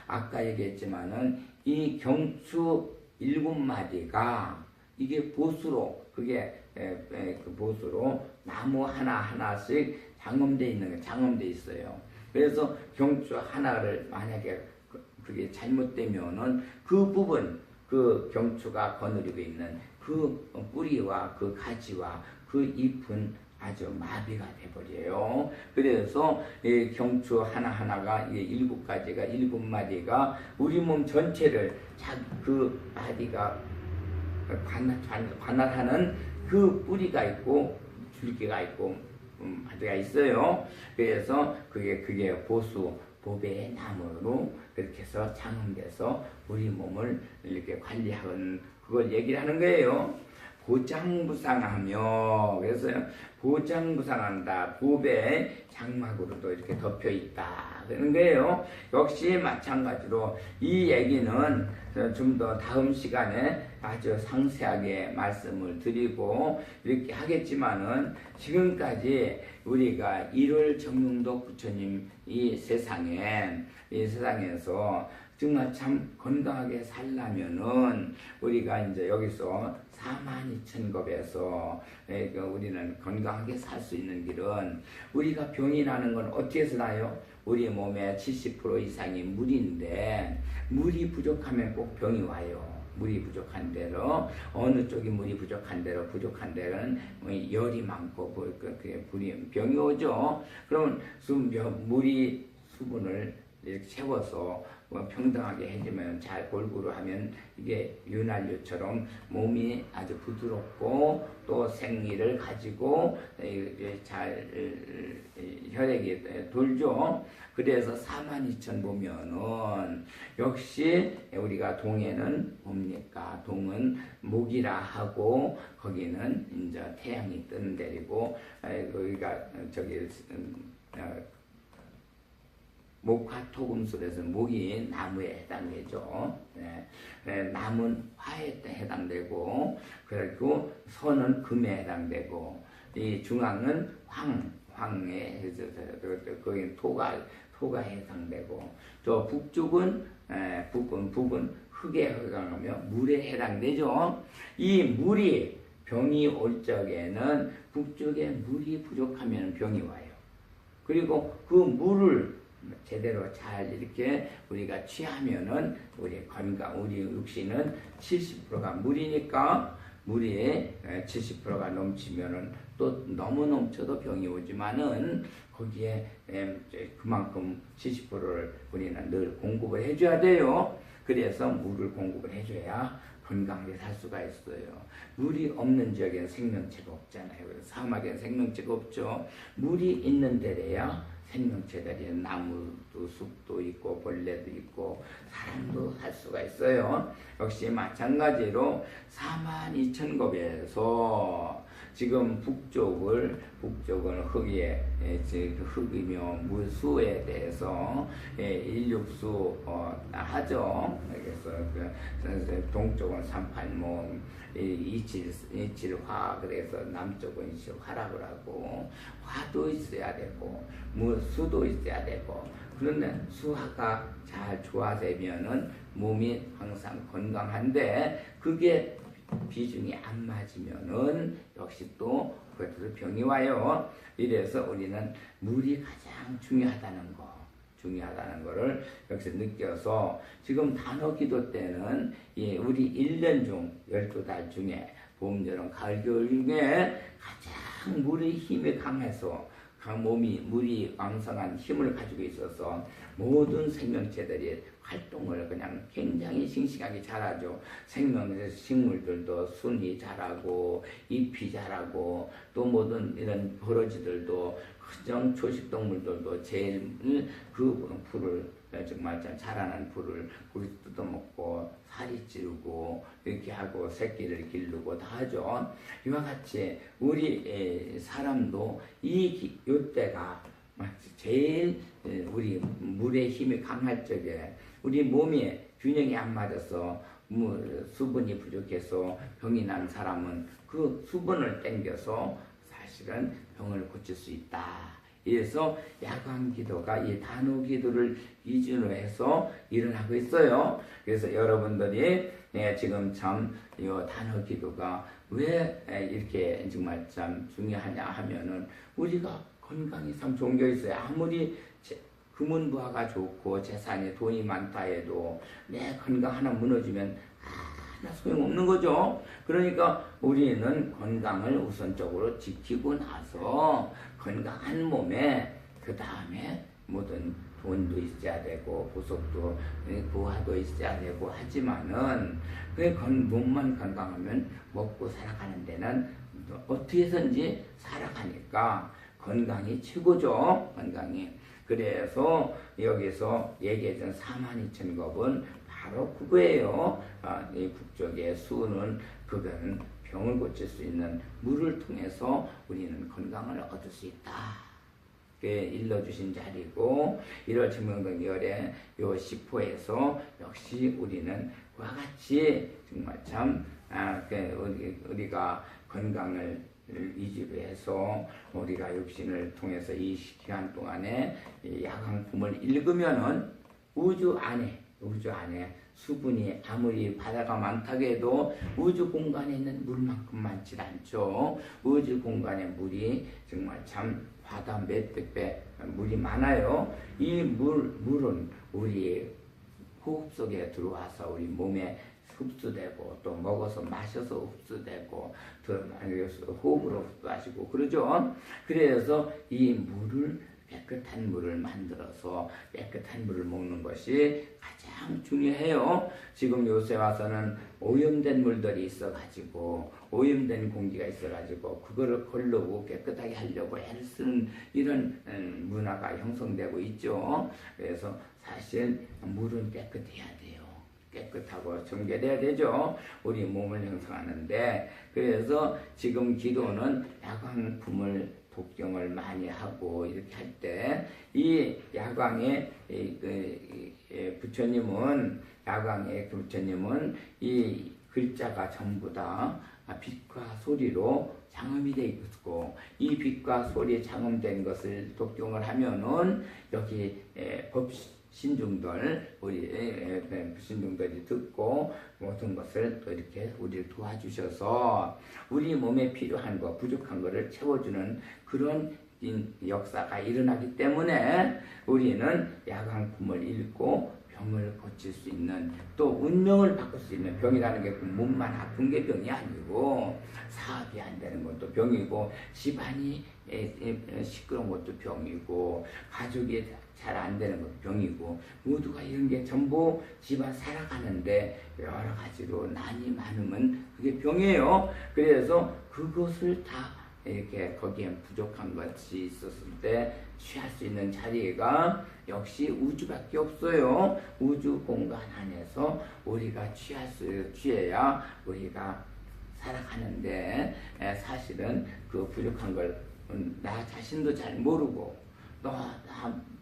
아까 얘기했지만은 이 경추 7마디가 이게 보수로 그게 그 보수로 나무 하나하나씩 장엄돼 있어요. 그래서 경추 하나를 만약에 그게 잘못되면은 그 부분 그 경추가 거느리고 있는 그 뿌리와 그 가지와 그 잎은 아주 마비가 돼버려요. 그래서 이 경추 하나하나가 7가지가 7마디가 우리 몸 전체를 그 마디가 관할하는 그 뿌리가 있고 줄기가 있고 마디가 있어요. 그래서 그게 보배의 나무로 그렇게 해서 장엄돼서 우리 몸을 이렇게 관리하는 그걸 얘기를 하는 거예요. 보장부상하며, 그래서 보장부상한다. 보배 장막으로도 이렇게 덮여 있다. 그런 거예요. 역시 마찬가지로 이 얘기는 좀 더 다음 시간에 아주 상세하게 말씀을 드리고 이렇게 하겠지만은 지금까지 우리가 1월 정용도 부처님 이 세상에서 정말 참 건강하게 살려면은 우리가 이제 여기서 42,000겁에서 우리는 건강하게 살 수 있는 길은 우리가 병이 나는 건 어떻게 해서 나요? 우리 몸의 70% 이상이 물인데 물이 부족하면 꼭 병이 와요. 물이 부족한 대로 어느 쪽이 물이 부족한 데는 열이 많고 그게 병이 오죠. 그러면 물이 수분을 이렇게 채워서 평등하게 해주면 잘 골고루 하면 이게 윤활유처럼 몸이 아주 부드럽고 또 생리를 가지고 잘 혈액이 돌죠. 그래서 42,000 보면은 역시 우리가 동에는 뭡니까? 동은 목이라 하고 거기는 이제 태양이 뜨는 데리고 거기가 목화토금술에서 목이 나무에 해당되죠. 나무는 화에 해당되고, 그리고 선은 금에 해당되고, 이 중앙은 황에 해서 거기 토가 해당되고, 또 북쪽은 북은 흙에 해당하며 물에 해당되죠. 이 물이 병이 올 적에는 북쪽에 물이 부족하면 병이 와요. 그리고 그 물을 제대로 잘 이렇게 우리가 취하면은 우리 육신은 70%가 물이니까 물이 70%가 넘치면은 또 너무 넘쳐도 병이 오지만은 거기에 그만큼 70%를 우리는 늘 공급을 해줘야 돼요. 그래서 물을 공급을 해줘야 건강하게 살 수가 있어요. 물이 없는 지역에는 생명체가 없잖아요. 그래서 사막에는 생명체가 없죠. 물이 있는 데래야 생명체들이 나무도 숲도 있고 벌레도 있고 사람도 살 수가 있어요. 역시 마찬가지로 42,000겁에서 지금 북쪽은 흙이며 물수에 대해서 일육수 하죠. 그래서 동쪽은 38모 이칠화, 그래서 남쪽은 화라고 하고 화도 있어야 되고 수도 있어야 되고, 그런데 수화가 잘 조화되면은 몸이 항상 건강한데 그게 비중이 안 맞으면은 역시 또 그것도 병이 와요. 이래서 우리는 물이 가장 중요하다는 거를 여기서 느껴서 지금 단오기도 때는 우리 1년 중 12달 중에 봄, 여름, 가을, 겨울 중에 가장 물의 힘이 강해서 몸이 물이 왕성한 힘을 가지고 있어서 모든 생명체들이 활동을 그냥 굉장히 싱싱하게 잘하죠. 식물들도 순이 자라고 잎이 자라고 또 모든 이런 버러지들도 그정 초식동물들도 제일 그 풀을 정말 자라는 풀을 거기 뜯어먹고 살이 찌르고 이렇게 하고 새끼를 기르고 다 하죠. 이와 같이 우리 사람도 이때가 제일 우리 물의 힘이 강할 적에 우리 몸에 균형이 안 맞아서 수분이 부족해서 병이 난 사람은 그 수분을 땡겨서 사실은 병을 고칠 수 있다. 그래서 야광 기도가 이 단오 기도를 기준으로 해서 일어나고 있어요. 그래서 여러분들이 지금 참 이 단오 기도가 왜 이렇게 정말 참 중요하냐 하면은 우리가 건강이 참 종교 있어요. 아무리 금은부화가 좋고 재산이 돈이 많다 해도 내 건강 하나 무너지면 하나 소용없는 거죠. 그러니까 우리는 건강을 우선적으로 지키고 나서 건강한 몸에 그 다음에 모든 돈도 있어야 되고 보석도 부화도 있어야 되고 하지만은 그 몸만 건강하면 먹고 살아가는 데는 어떻게 해서든지 살아가니까 건강이 최고죠. 건강이. 그래서 여기서 얘기했던 42,000겁은 바로 그거예요. 이 북쪽의 수는 그건 병을 고칠 수 있는 물을 통해서 우리는 건강을 얻을 수 있다. 일러주신 자리고 1월 청명동열의 요 10호에서 역시 우리는 그와 같이 정말 참 우리가 건강을 위주로 해서 우리가 육신을 통해서 이 기간 동안에 야광품을 읽으면은 우주 안에 수분이 아무리 바다가 많다고 해도 우주 공간에 있는 물만큼 많지 않죠. 우주 공간의 물이 정말 참 바다 몇백 배 물이 많아요. 이 물은 우리 호흡 속에 들어와서 우리 몸에 흡수되고 또 먹어서 마셔서 흡수되고 호흡으로 흡수하시고 그러죠. 그래서 이 물을 깨끗한 물을 만들어서 깨끗한 물을 먹는 것이 가장 중요해요. 지금 요새 와서는 오염된 물들이 있어가지고 오염된 공기가 있어가지고 그거를 걸르고 깨끗하게 하려고 애를 쓰는 이런 문화가 형성되고 있죠. 그래서 사실 물은 깨끗해야 돼요. 깨끗하고 정결해야 되죠. 우리 몸을 형성하는데 그래서 지금 기도는 야광품을 독경을 많이 하고 이렇게 할 때 이 야광의 부처님은 이 글자가 전부 다 빛과 소리로 장엄이 되어 있고 이 빛과 소리에 장엄된 것을 독경을 하면은 여기 신중들 우리 신중들이 듣고 모든 것을 또 이렇게 우리를 도와주셔서 우리 몸에 필요한 거 부족한 거를 채워주는 그런 역사가 일어나기 때문에 우리는 야광품을 읽고 병을 고칠 수 있는 또 운명을 바꿀 수 있는 병이라는 게 몸만 아픈 게 병이 아니고 사업이 안 되는 것도 병이고 집안이 시끄러운 것도 병이고 가족이 잘 안 되는 것도 병이고 모두가 이런 게 전부 집안 살아가는데 여러 가지로 난이 많으면 그게 병이에요. 그래서 그것을 다 이렇게 거기에 부족한 것이 있었을 때 취할 수 있는 자리가 역시 우주밖에 없어요. 우주 공간 안에서 우리가 취해야 우리가 살아가는데 사실은 그 부족한 걸 나 자신도 잘 모르고 또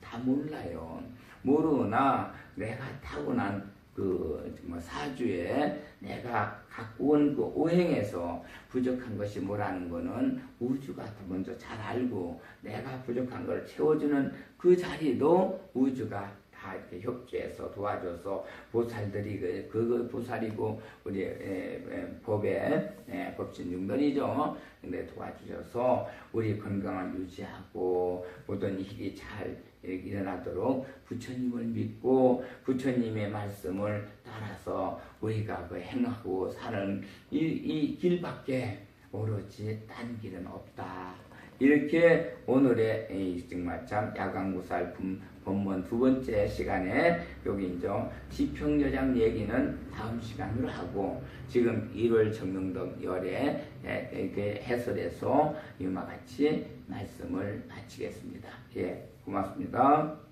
다 몰라요. 모르나 내가 타고난 사주에 내가 갖고 온 그 오행에서 부족한 것이 뭐라는 거는 우주가 먼저 잘 알고 내가 부족한 걸 채워주는 그 자리도 우주가 다 이렇게 협조해서 도와줘서 보살들이 그거 보살이고 우리 법의 법신중들이죠. 근데 도와주셔서 우리 건강을 유지하고 모든 일이 잘 일어나도록 부처님을 믿고 부처님의 말씀을 따라서 우리가 행하고 사는 이 길밖에 오로지 딴 길은 없다. 이렇게 오늘의 정말 참 야광구살 본문 두 번째 시간에 여기 이제 지평여장 얘기는 다음 시간으로 하고 지금 1월 정명덕 열에 이렇게 해설해서 이와 같이 말씀을 마치겠습니다. 예, 고맙습니다.